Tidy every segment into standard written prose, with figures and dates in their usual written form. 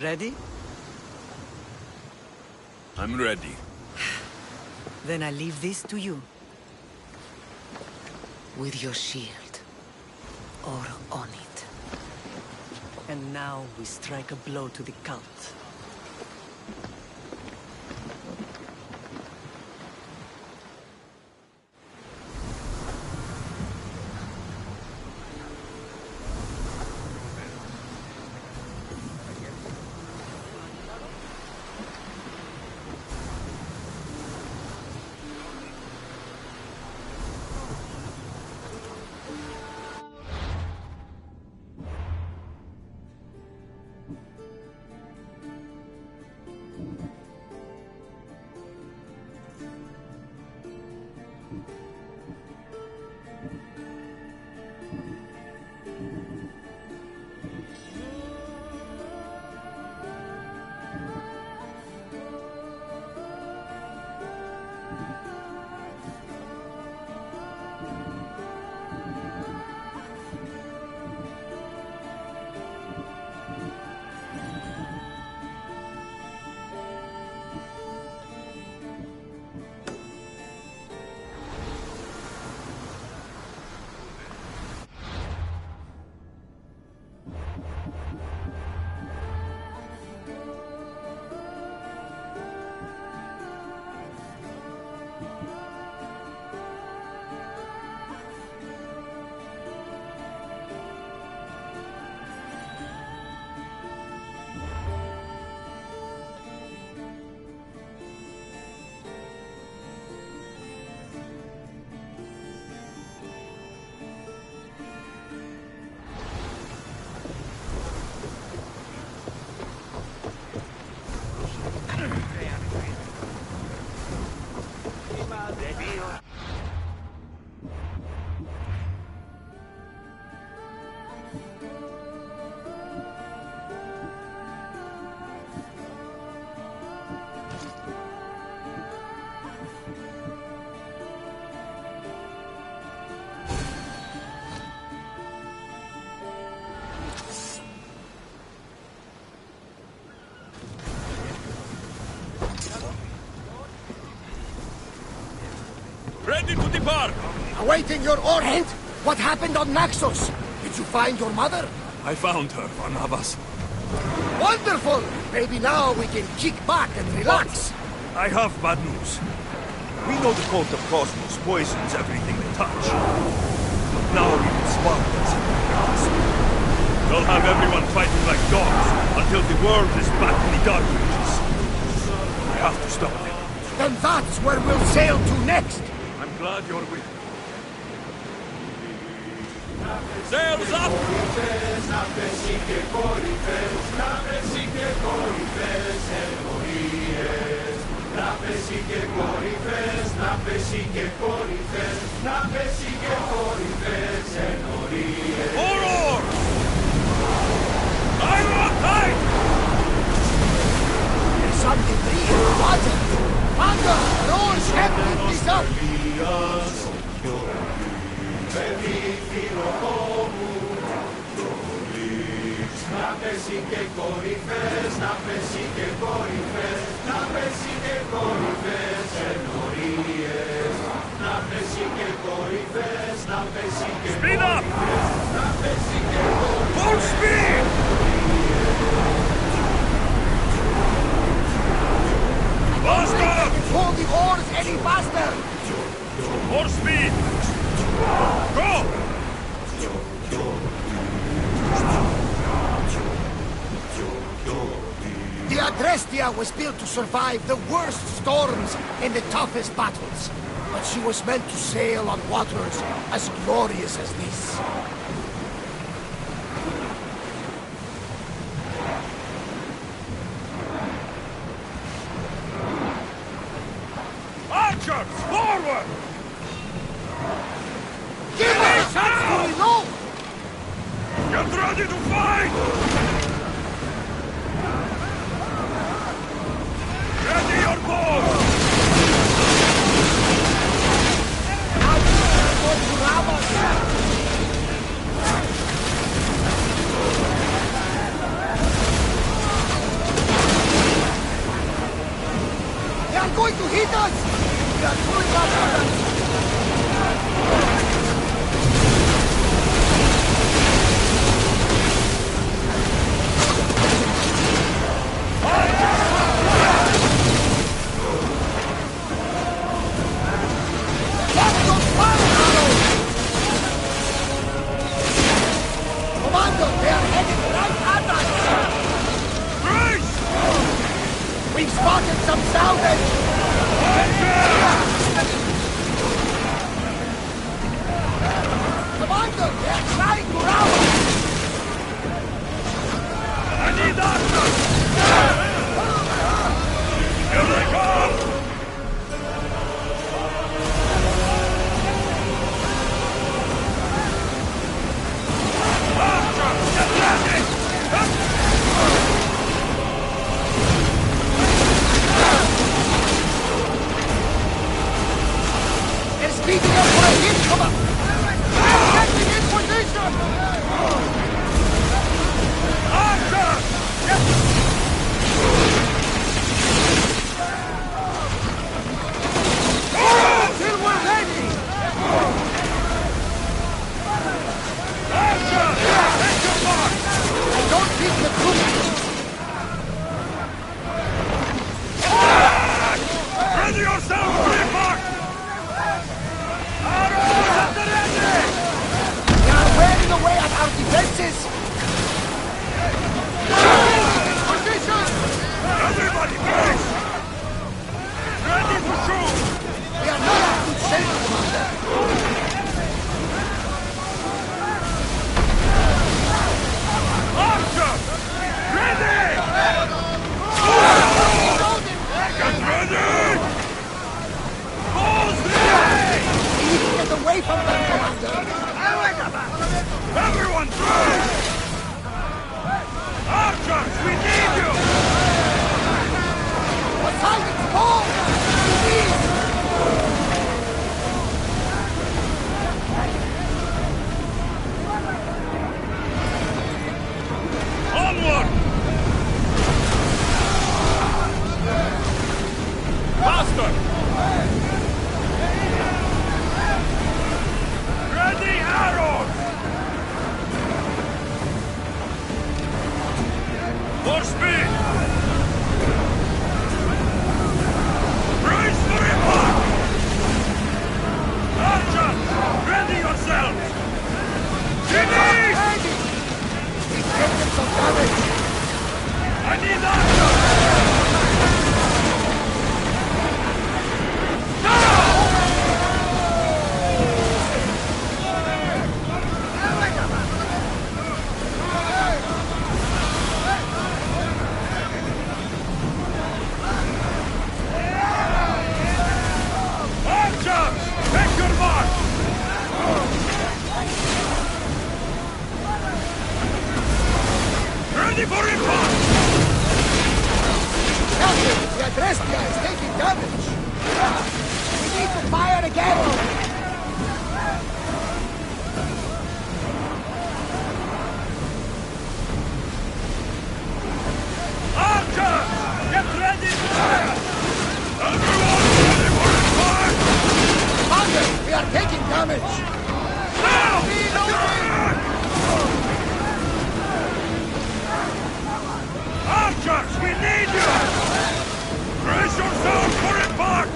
Ready? I'm ready. Then I leave this to you. With your shield. Or on it. And now we strike a blow to the cult. Ready to depart! Awaiting your order. What happened on Naxos? Did you find your mother? I found her, Barnabas. Wonderful! Maybe now we can kick back and relax. I have bad news. We know the cult of Cosmos poisons everything they touch. But now even Spartans in their grasp. They'll have everyone fighting like dogs until the world is back in the Dark Ages. I have to stop them. Then that's where we'll sail to next. I'm glad you're with me. Sails up! Horror! I'm on tight! There's some debris in the water. Thunder! Doors can't lift this up! Speed up! Full speed! Faster! Pull the oars any faster! More speed! Go! The Adrestia was built to survive the worst storms in the toughest battles. But she was meant to sail on waters as glorious as this. Archers, forward! Give us a chance to reload! Get ready to fight! Ready your bow! going to hit us! We are pulling up on them! Watch those fire arrows! Commander, they are headed right at us! Grace! We've spotted some salvage! Commander, they are trying to rout us! I need archers! Here they come! Archers, get ready! They're speeding up for a hit, come on! Getting in position! Archers! Until we're ready! Archers! Take your mark! I don't think the troops... Ready yourselves, Reaper! Arrows at the ready! They are wearing away at our defenses! Position! Everybody, face! Ready to shoot! We are not in good shape, Commander! Archers! Ready! Get ready! Balls ready! We need to get away from them, Commander! Everyone, drive! Archers, we need you! Poseidon's ball! Please! Onward! Faster! Ready arrows! More speed! Brace for impact! Archers, ready yourselves! Finish! We've taken some damage! I need archers! Archers, take your mark! Ready for impact! Captain, the Adrestia is taking damage! We need to fire again! Archers, get ready to fire! Everyone ready for impact! Commander, we are taking damage! Now! Archers, we need you! Brace yourselves for impact!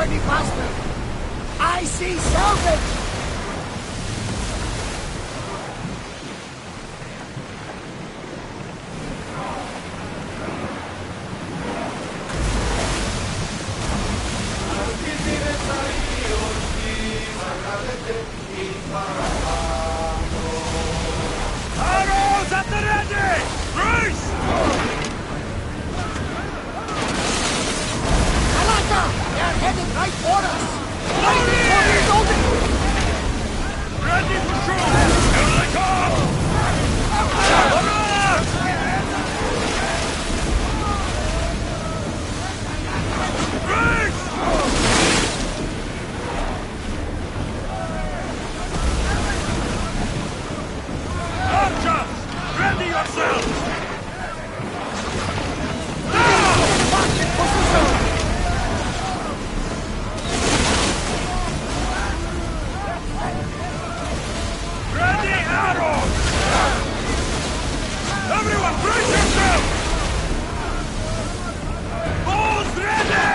any faster! I see salvage! Arrows at the ready! Brace! Alaka! They are headed right for us! Ready for shoot! Here they come! Hurrah! Brace! Archers! Ready yourselves! Ready arrows! Everyone brace yourself! Bows ready!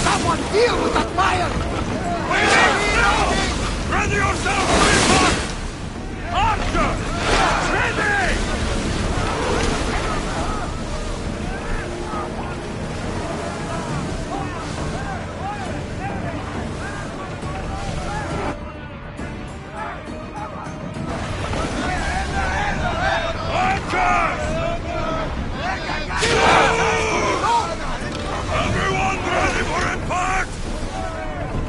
Someone deal with that fire! Ready yourself, Reaper! Archer! Ready! Archers! Everyone ready for impact!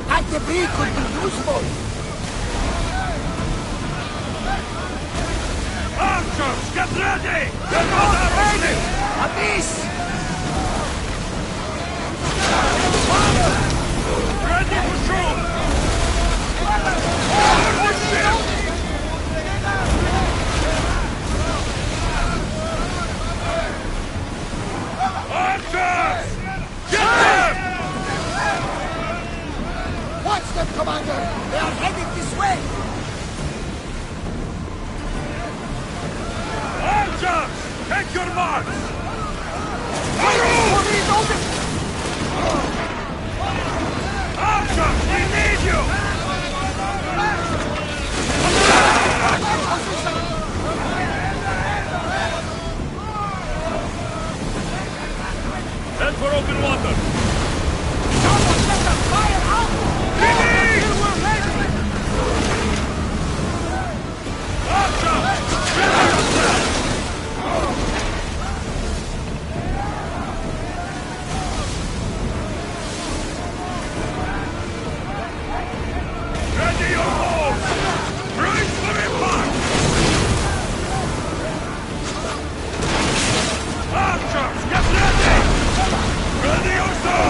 That debris could be useful! Archers, get ready! Get ready! A miss! Ready to shoot! Fire the ship! Archers! Get them! Watch them, Commander! They are heading this way! Archers! Take your marks! Archers, we need you! Head for open water! Someone let them fire out! Ready! We're ready! Archers! Ready yourself! Ready your bows! Brace for impact! Archers, get ready! Ready yourself!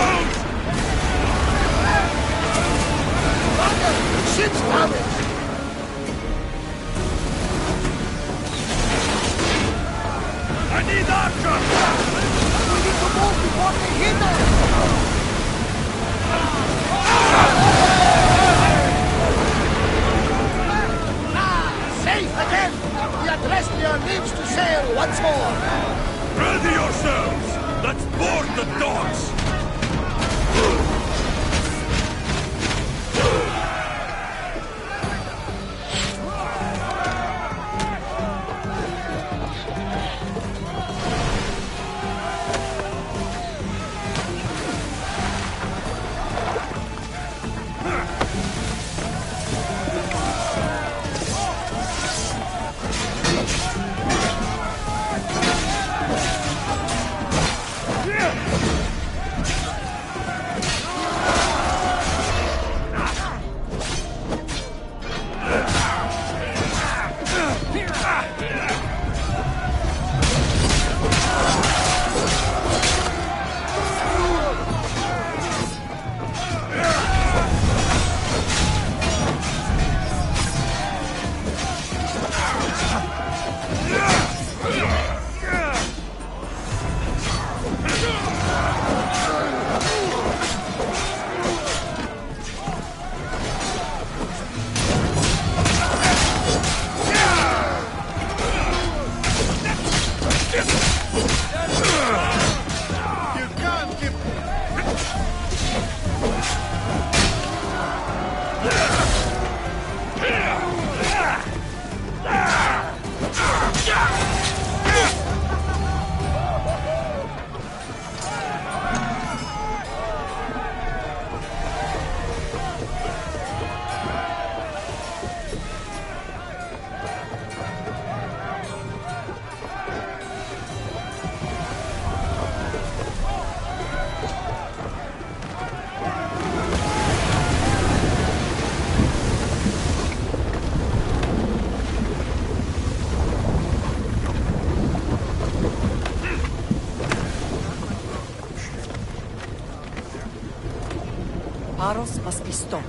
Aros must be stopped.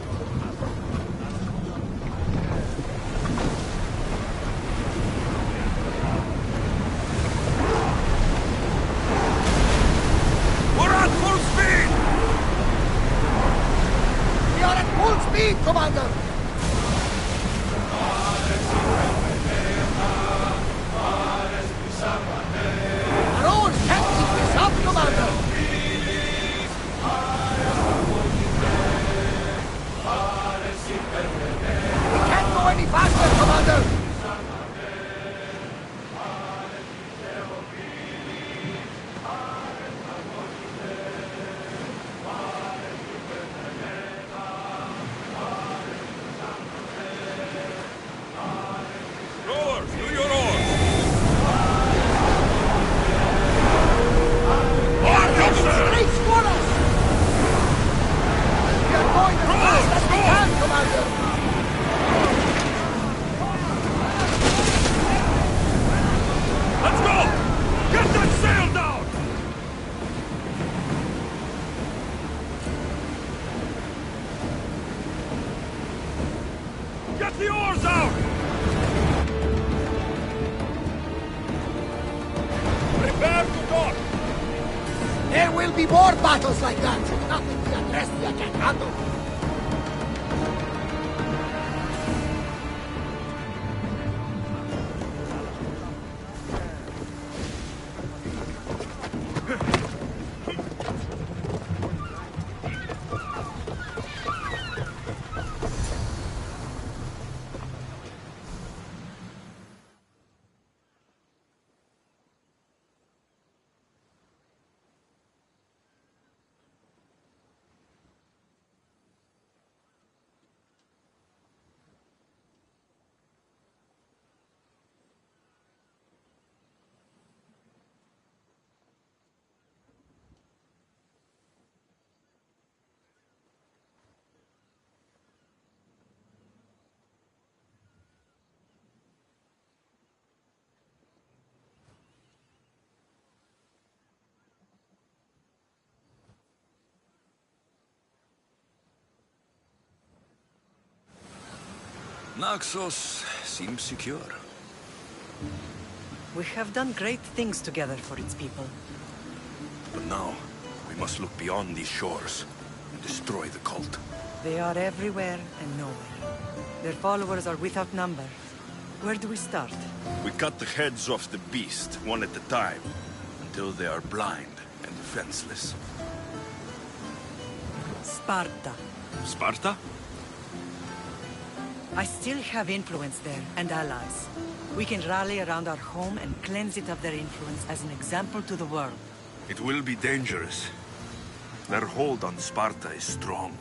We're at full speed! We are at full speed, Commander! Our oars can't keep this up, Commander! We can't go any faster, Commander! Rowers, do your oars! On yourself! Straight for us! We are going as fast as we can, Commander! Let's go! Get that sail down! Get the oars out! Prepare to dock! There will be more battles like that! Nothing the Adrestia can handle! Naxos seems secure. We have done great things together for its people. But now, we must look beyond these shores and destroy the cult. They are everywhere and nowhere. Their followers are without number. Where do we start? We cut the heads off the beast, one at a time, until they are blind and defenseless. Sparta. Sparta? I still have influence there, and allies. We can rally around our home and cleanse it of their influence as an example to the world. It will be dangerous. Their hold on Sparta is strong.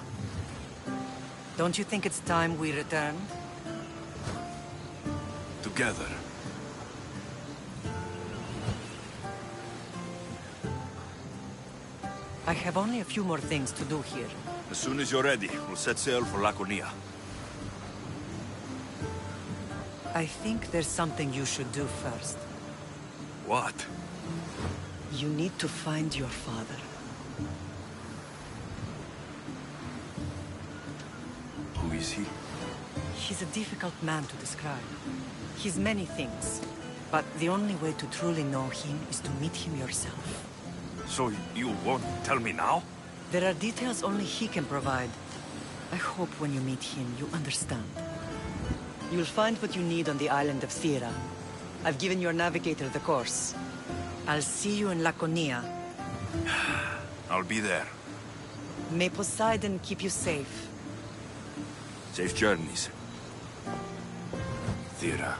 Don't you think it's time we returned? Together. I have only a few more things to do here. As soon as you're ready, we'll set sail for Laconia. I think there's something you should do first. What? You need to find your father. Who is he? He's a difficult man to describe. He's many things, but the only way to truly know him is to meet him yourself. So you won't tell me now? There are details only he can provide. I hope when you meet him, you understand. You'll find what you need on the island of Thera. I've given your navigator the course. I'll see you in Laconia. I'll be there. May Poseidon keep you safe. Safe journeys. Thera.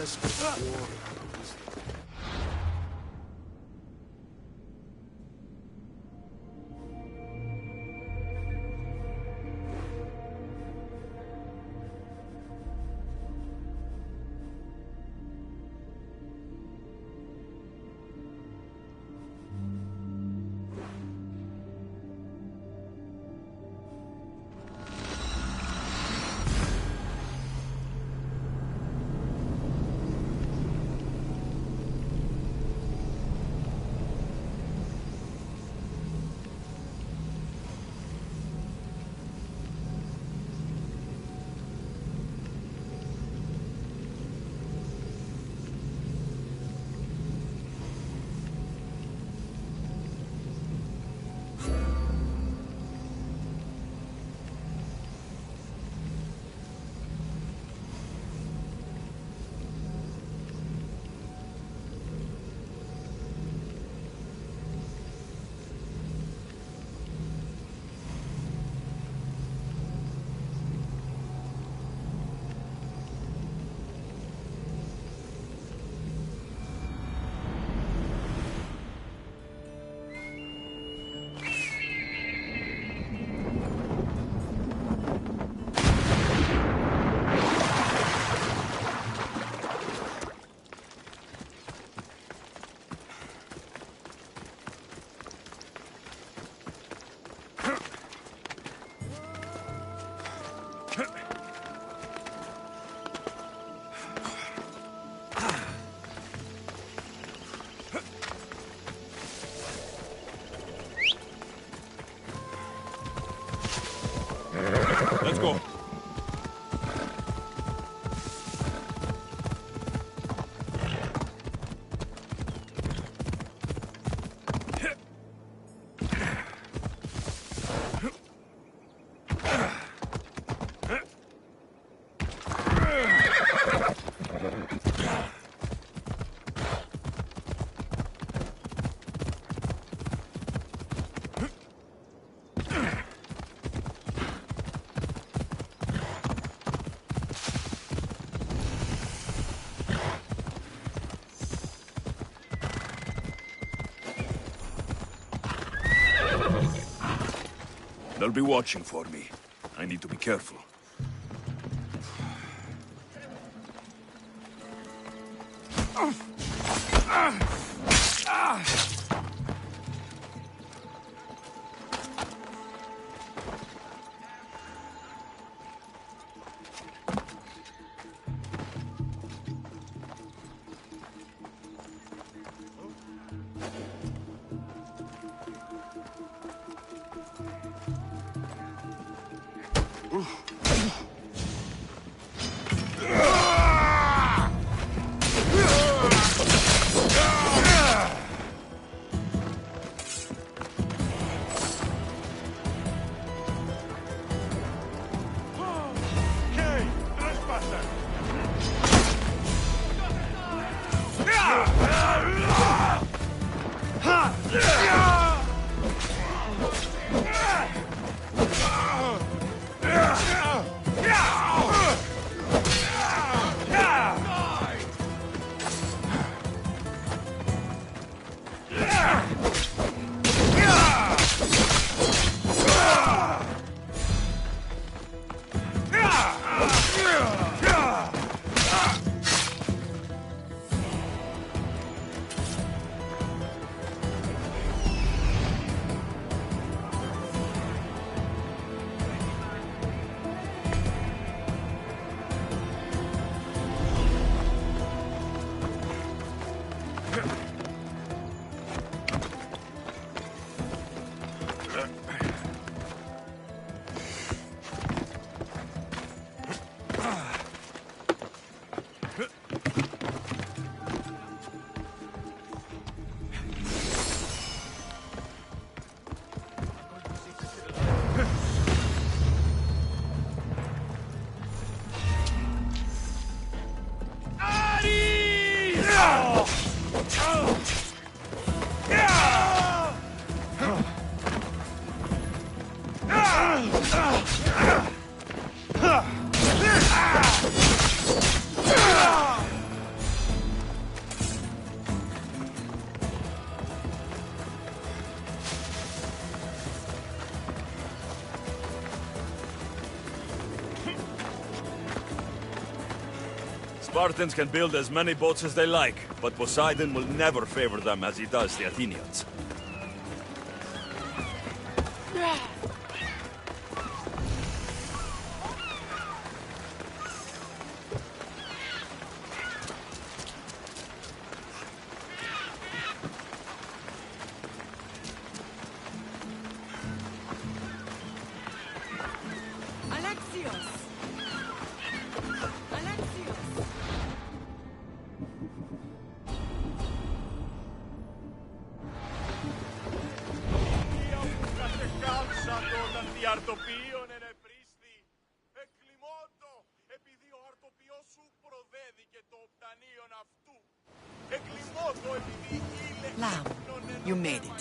as glorious. Let's go. They'll be watching for me. I need to be careful. Spartans can build as many boats as they like, but Poseidon will never favor them as he does the Athenians. Lamb, you made it.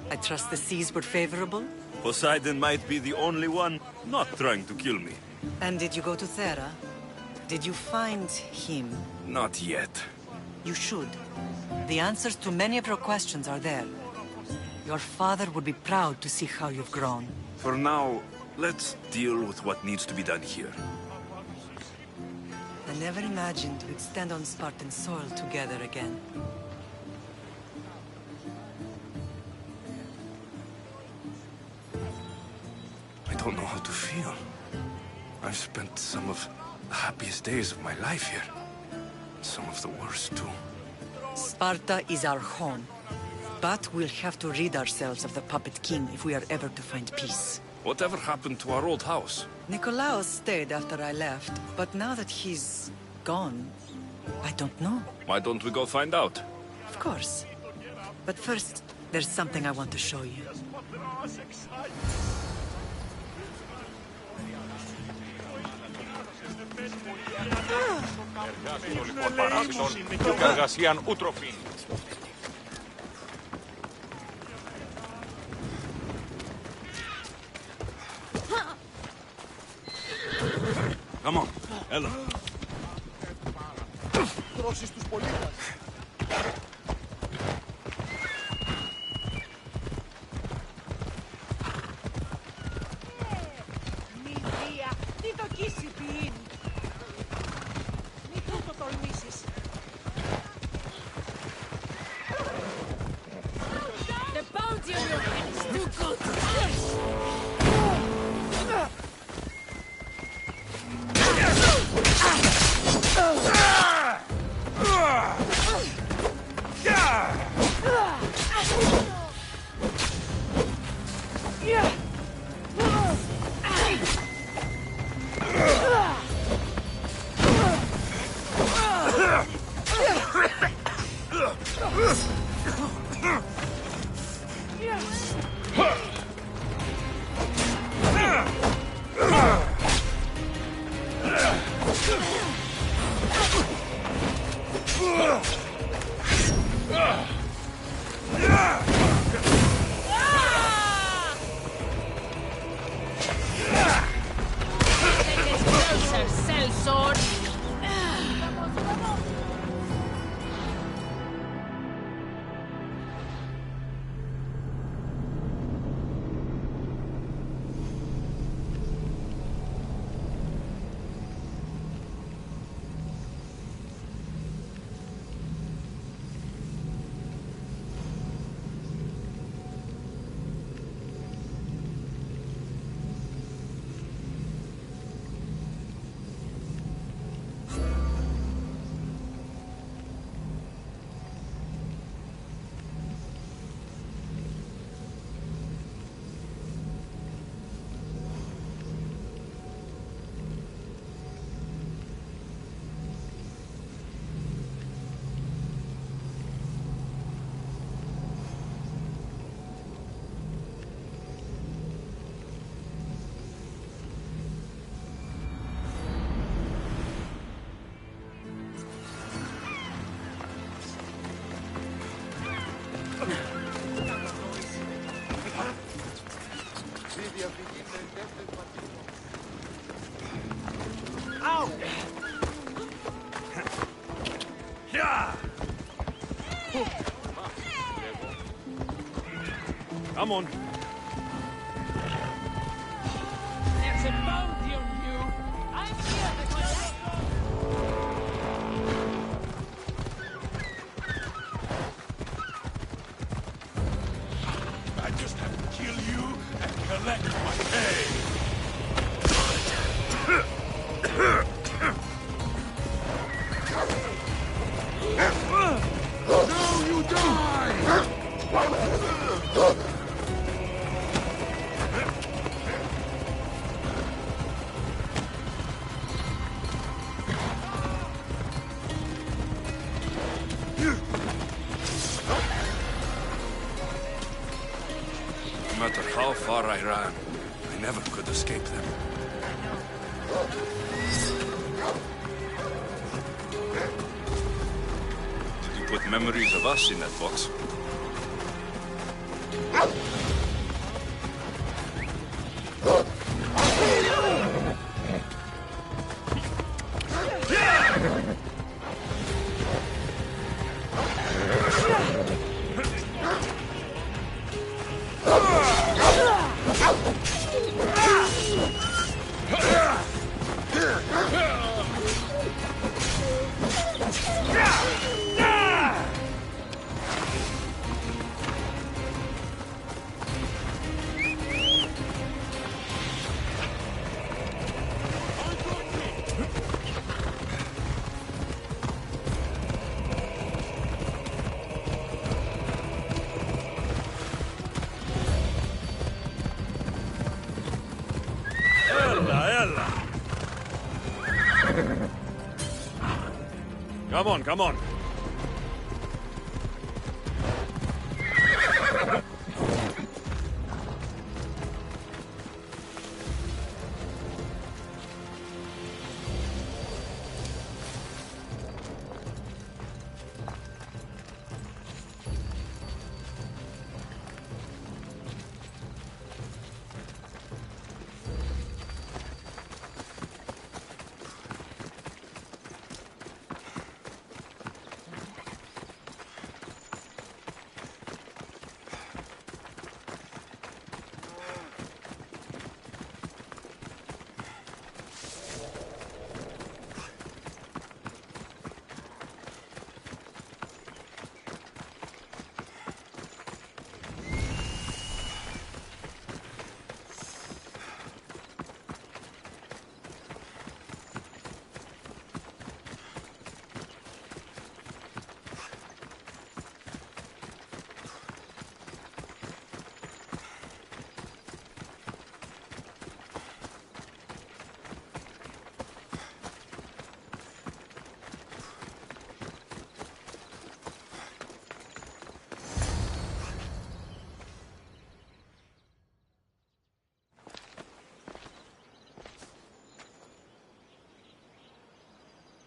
I trust the seas were favorable? Poseidon might be the only one not trying to kill me. And did you go to Thera? Did you find him? Not yet. You should. The answers to many of your questions are there. Your father would be proud to see how you've grown. For now, let's deal with what needs to be done here. I never imagined we'd stand on Spartan soil together again. I don't know how to feel. I've spent some of the happiest days of my life here. Some of the worst, too. Sparta is our home. But we'll have to rid ourselves of the puppet king if we are ever to find peace. Whatever happened to our old house? Nikolaos stayed after I left, but now that he's gone, I don't know. Why don't we go find out? Of course. But first, there's something I want to show you. Come on, Ella. Τρώσεις τους πολίτες. Μη βία, τι δοκίσει ποιήν. Μη το τολμήσεις. The bounty on your head is too good. Come on. There's a bounty on you. I'm here to collect. far I ran, I never could escape them. Did you put memories of us in that box? Come on.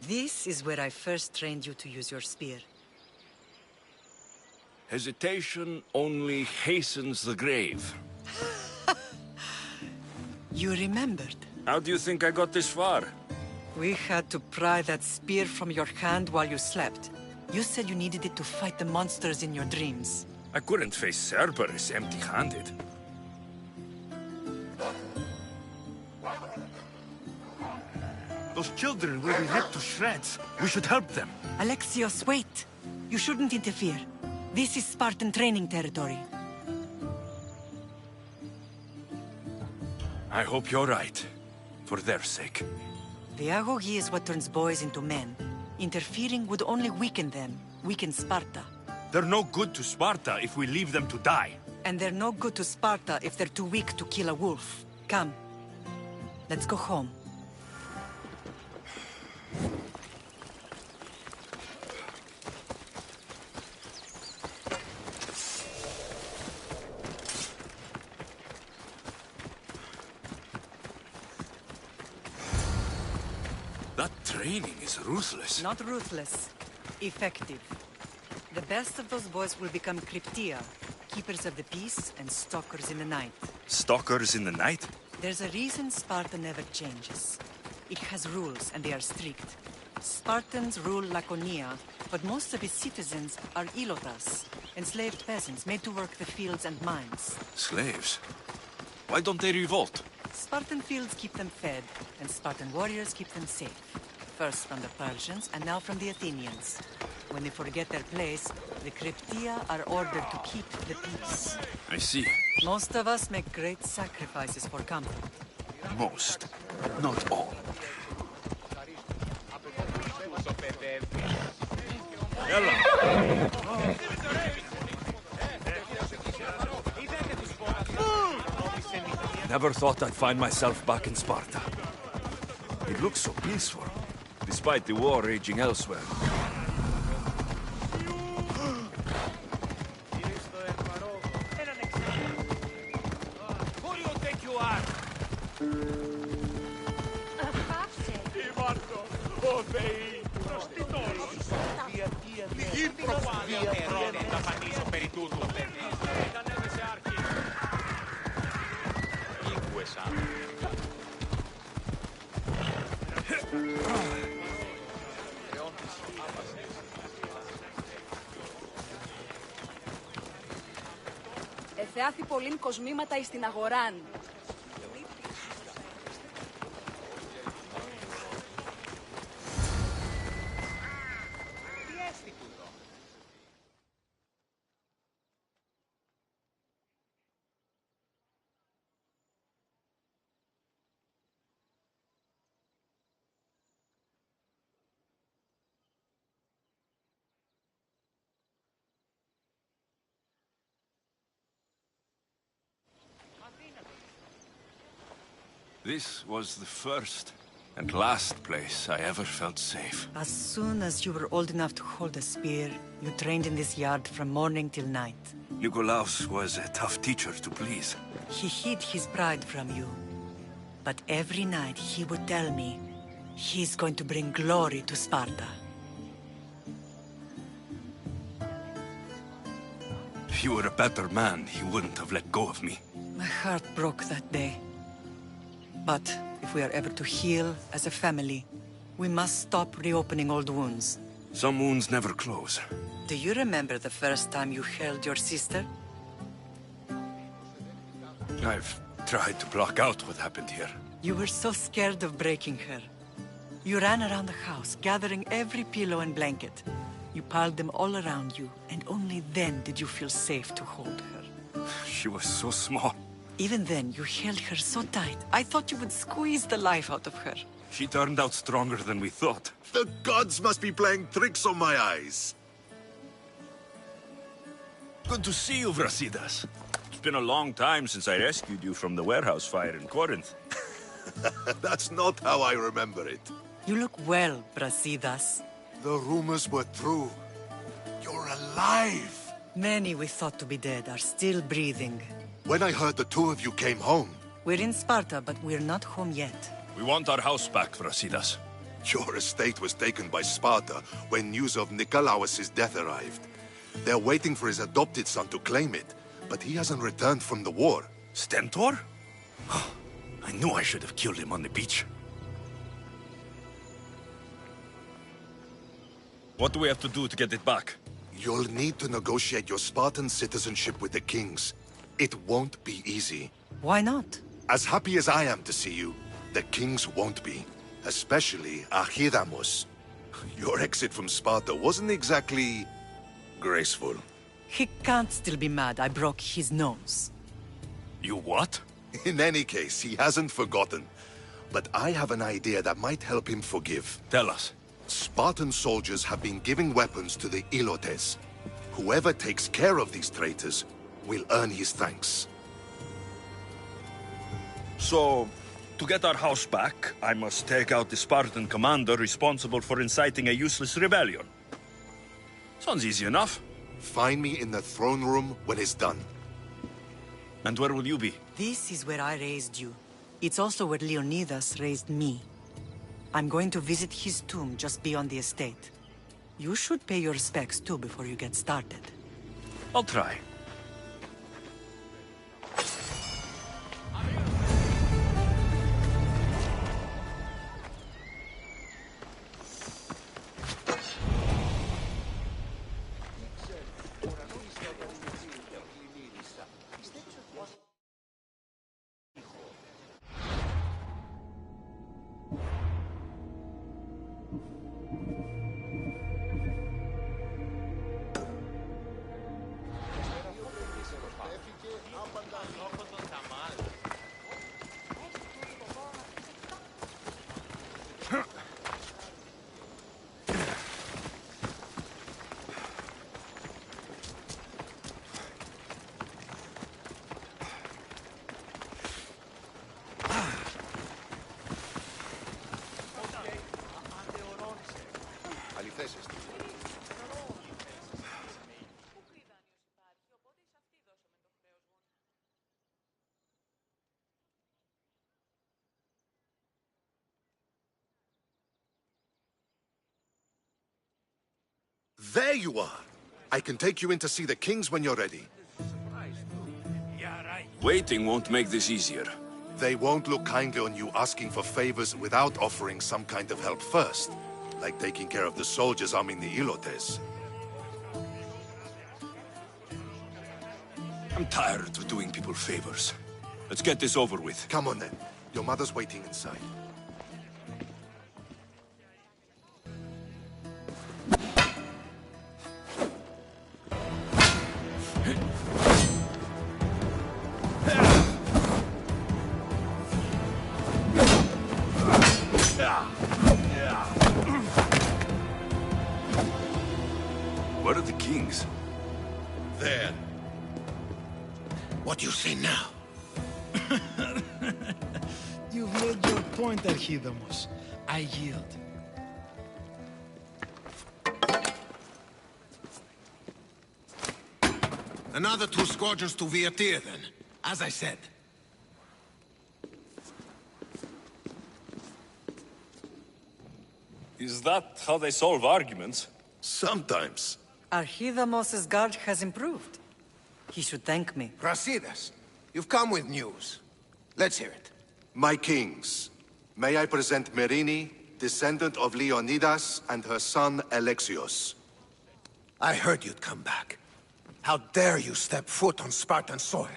This is where I first trained you to use your spear. Hesitation only hastens the grave. You remembered. How do you think I got this far? We had to pry that spear from your hand while you slept. You said you needed it to fight the monsters in your dreams. I couldn't face Cerberus empty-handed. Those children will be ripped to shreds. We should help them. Alexios, wait! You shouldn't interfere. This is Spartan training territory. I hope you're right. For their sake. The agoge is what turns boys into men. Interfering would only weaken them, weaken Sparta. They're no good to Sparta if we leave them to die. And they're no good to Sparta if they're too weak to kill a wolf. Come. Let's go home. That training is ruthless. Not ruthless. Effective. The best of those boys will become Cryptia, keepers of the peace and stalkers in the night. Stalkers in the night? There's a reason Sparta never changes. It has rules, and they are strict. Spartans rule Laconia, but most of its citizens are ilotas, enslaved peasants made to work the fields and mines. Slaves? Why don't they revolt? Spartan fields keep them fed, and Spartan warriors keep them safe. First from the Persians, and now from the Athenians. When they forget their place, the Cryptia are ordered to keep the peace. I see. Most of us make great sacrifices for comfort. Most. Not all. Never thought I'd find myself back in Sparta. It looks so peaceful, despite the war raging elsewhere. Πάψε. Ήμαρτο, ο Θεή, προστιτός. Εθεάθη πολλήν κοσμήματα εις την αγοράν. This was the first and last place I ever felt safe. As soon as you were old enough to hold a spear, you trained in this yard from morning till night. Nikolaus was a tough teacher to please. He hid his pride from you. But every night he would tell me, he's going to bring glory to Sparta. If you were a better man, he wouldn't have let go of me. My heart broke that day. But if we are ever to heal as a family, we must stop reopening old wounds. Some wounds never close. Do you remember the first time you held your sister? I've tried to block out what happened here. You were so scared of breaking her. You ran around the house, gathering every pillow and blanket. You piled them all around you, and only then did you feel safe to hold her. She was so small. Even then, you held her so tight, I thought you would squeeze the life out of her. She turned out stronger than we thought. The gods must be playing tricks on my eyes. Good to see you, Brasidas. It's been a long time since I rescued you from the warehouse fire in Corinth. That's not how I remember it. You look well, Brasidas. The rumors were true. You're alive! Many we thought to be dead are still breathing. When I heard the two of you came home, We're in Sparta, but we're not home yet. We want our house back, Brasidas. your estate was taken by Sparta when news of Nikolaos' death arrived. They're waiting for his adopted son to claim it, but he hasn't returned from the war. Stentor? I knew I should have killed him on the beach. What do we have to do to get it back? You'll need to negotiate your Spartan citizenship with the kings. It won't be easy. Why not? As happy as I am to see you, the kings won't be. Especially Archidamos. Your exit from Sparta wasn't exactly graceful. He can't still be mad I broke his nose. You what? In any case, he hasn't forgotten. But I have an idea that might help him forgive. Tell us. Spartan soldiers have been giving weapons to the Ilotes. Whoever takes care of these traitors will earn his thanks. So, to get our house back, I must take out the Spartan commander responsible for inciting a useless rebellion. Sounds easy enough. Find me in the throne room when it's done. And where will you be? This is where I raised you. It's also where Leonidas raised me. I'm going to visit his tomb just beyond the estate. You should pay your respects too before you get started. I'll try. There you are! I can take you in to see the kings when you're ready. Waiting won't make this easier. They won't look kindly on you asking for favors without offering some kind of help first. Like taking care of the soldiers arming the Ilotes. I'm tired of doing people favors. Let's get this over with. Come on then. Your mother's waiting inside. Where are the kings? There. What do you say now? You've made your point, Archidamos. I yield. Another 2 squadrons to Viatir, then. As I said. Is that how they solve arguments? Sometimes. Archidamos's guard has improved. He should thank me. Brasidas, you've come with news. Let's hear it. My kings, may I present Merini, descendant of Leonidas, and her son Alexios. I heard you'd come back. How dare you step foot on Spartan soil?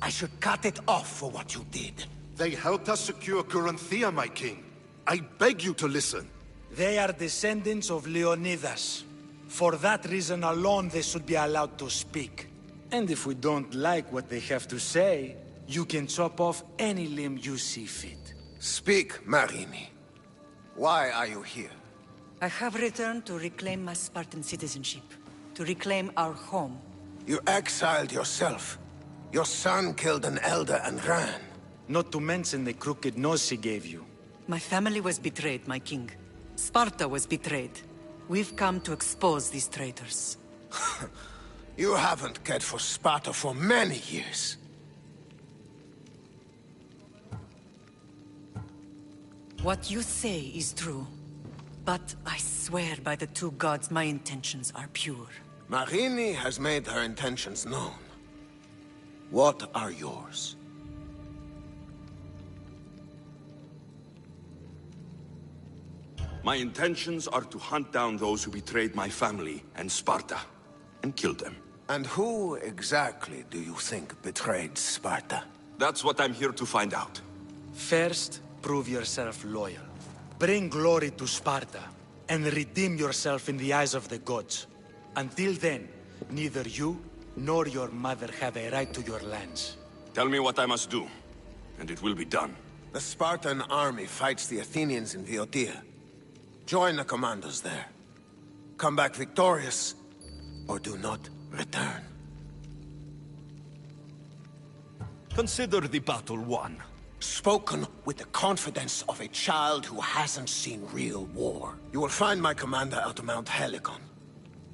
I should cut it off for what you did. They helped us secure Corinthia, my king. I beg you to listen. They are descendants of Leonidas. For that reason alone, they should be allowed to speak. And if we don't like what they have to say, you can chop off any limb you see fit. Speak, Marini. Why are you here? I have returned to reclaim my Spartan citizenship. To reclaim our home. You exiled yourself. Your son killed an elder and ran. Not to mention the crooked nose he gave you. My family was betrayed, my king. Sparta was betrayed. We've come to expose these traitors. You haven't cared for Sparta for many years. What you say is true. But I swear by the 2 gods my intentions are pure. Marini has made her intentions known. What are yours? My intentions are to hunt down those who betrayed my family and Sparta, and kill them. And who exactly do you think betrayed Sparta? That's what I'm here to find out. First, prove yourself loyal. Bring glory to Sparta, and redeem yourself in the eyes of the gods. Until then, neither you nor your mother have a right to your lands. Tell me what I must do, and it will be done. The Spartan army fights the Athenians in Viotia. Join the commandos there. Come back victorious, or do not return. Consider the battle won. Spoken with the confidence of a child who hasn't seen real war. You will find my commander out of Mount Helicon.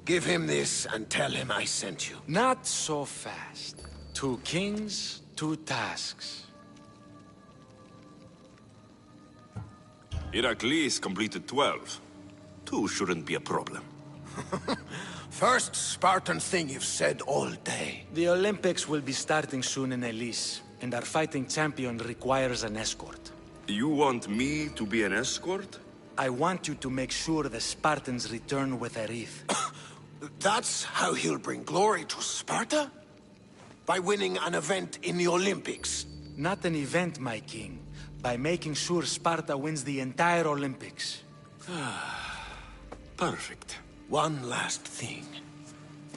Give him this and tell him I sent you. Not so fast. 2 kings, 2 tasks. Heracles completed 12. 2 shouldn't be a problem. First Spartan thing you've said all day. The Olympics will be starting soon in Elise, and our fighting champion requires an escort. You want me to be an escort? I want you to make sure the Spartans return with a wreath. That's how he'll bring glory to Sparta? By winning an event in the Olympics? Not an event, my king. By making sure Sparta wins the entire Olympics. Perfect. One last thing.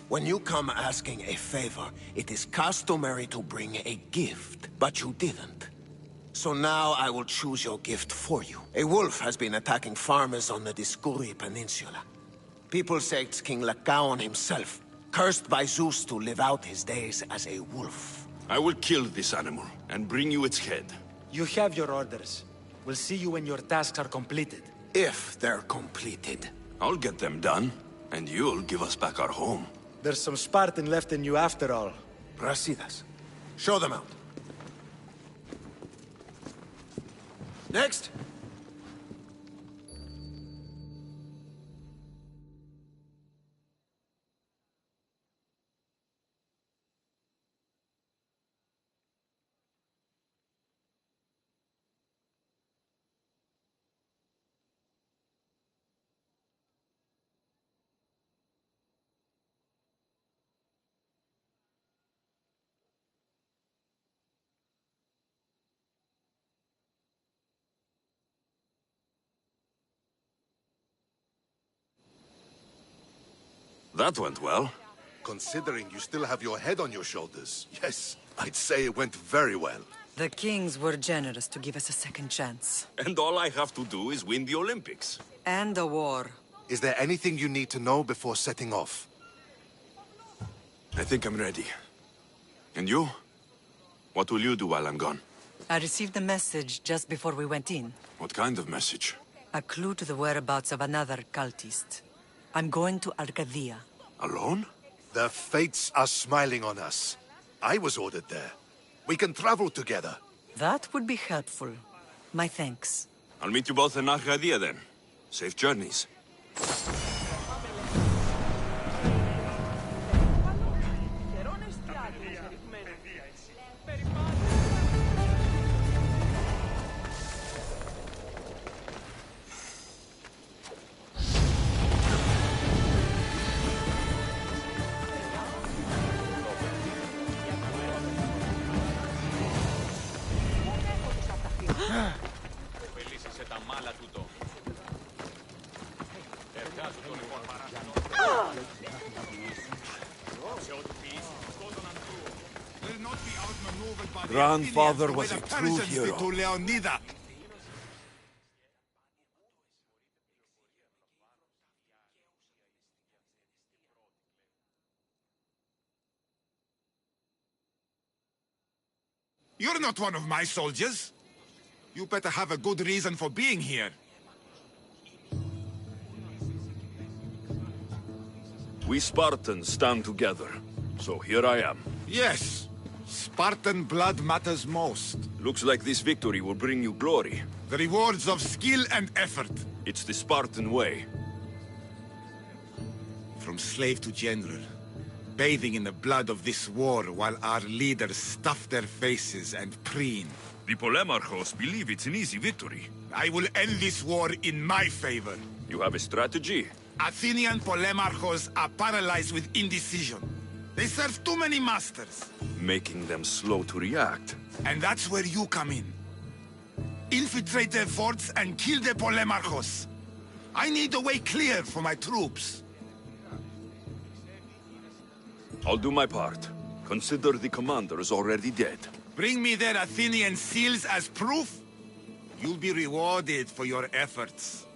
When you come asking a favor, it is customary to bring a gift, but you didn't. So now I will choose your gift for you. A wolf has been attacking farmers on the Discuri Peninsula. People say it's King Lycaon himself, cursed by Zeus to live out his days as a wolf. I will kill this animal and bring you its head. You have your orders. We'll see you when your tasks are completed. If they're completed. I'll get them done, and you'll give us back our home. There's some Spartan left in you after all. Brasidas, show them out. Next! That went well. Considering you still have your head on your shoulders, yes, I'd say it went very well. The kings were generous to give us a second chance. And all I have to do is win the Olympics. And a war. Is there anything you need to know before setting off? I think I'm ready. And you? What will you do while I'm gone? I received a message just before we went in. What kind of message? A clue to the whereabouts of another cultist. I'm going to Arcadia. Alone? The fates are smiling on us. I was ordered there. We can travel together. That would be helpful. My thanks. I'll meet you both in Arcadia then. Safe journeys. Grandfather was a true hero. You're not one of my soldiers. You better have a good reason for being here. We Spartans stand together, so here I am. Yes, Spartan blood matters most. Looks like this victory will bring you glory. The rewards of skill and effort. It's the Spartan way. From slave to general, bathing in the blood of this war while our leaders stuff their faces and preen. The Polemarchos believe it's an easy victory. I will end this war in my favor. You have a strategy? Athenian Polemarchos are paralyzed with indecision. They serve too many masters. Making them slow to react. And that's where you come in. Infiltrate their forts and kill the Polemarchos. I need a way clear for my troops. I'll do my part. Consider the commander is already dead. Bring me their Athenian seals as proof. You'll be rewarded for your efforts.